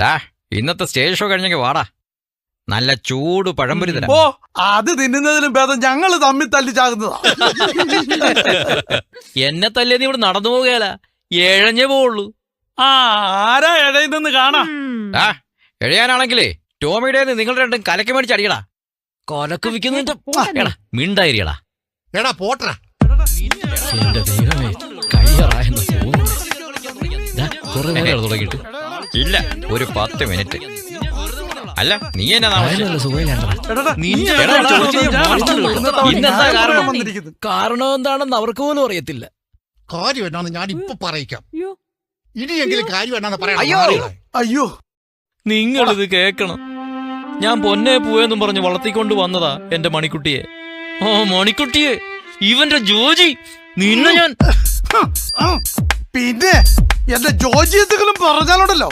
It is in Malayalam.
ഡാ ഇന്നത്തെ സ്റ്റേജ് ഷോ കഴിഞ്ഞെങ്കിൽ വാടാ, നല്ല ചൂട് പഴംപൊരി തരാം. ഓ അത് തിന്നുന്നതിലും ഭേദം ഞങ്ങള് തമ്മിൽ തല്ലി ചാകുന്നതാ. എന്നെ തല്ലിയത് ഇവിടെ നടന്നു പോകുകയല്ല, എഴഞ്ഞേ പോവുള്ളൂ. ആരാ ഇടയിന്ന് കാണാ. ആ എഴയാനാണെങ്കിലേ ടോമിയുടെ നിങ്ങൾ രണ്ടും കലക്ക് മേടിച്ച് അടിയടാ. കൊലക്ക് വിൽക്കുന്നതിന്റെ മിണ്ടായിരിക്കടാ. എടാ പോട്ടറാ. എന്റെ ദൈവമേ, കഴിയാറായെന്ന് തോന്നുന്നു. തുടങ്ങിയിട്ട് ഇല്ല, ഒരു 10 മിനിറ്റ്. അല്ല നീ എന്നാ കാരണം എന്താണെന്ന് അവർക്ക് പോലും അറിയത്തില്ല. കാര്യം എന്നാന്ന് ഞാൻ ഇപ്പൊ പറയിക്കാം. ഇനിയെങ്കിലും കാര്യം എന്നാന്ന് പറയാം. അയ്യോ നിങ്ങളിത് കേക്കണം. ഞാൻ പൊന്നെ പൂവെന്നും പറഞ്ഞ് വളർത്തിക്കൊണ്ട് വന്നതാ എന്റെ മണിക്കുട്ടിയെ. ഓ മണിക്കുട്ടിയെ, ഇവന്റെ ജോജി നിന്നെ ഞാൻ. പിന്നെ എന്റെ ജോജി എന്തെങ്കിലും പറഞ്ഞാലുണ്ടല്ലോ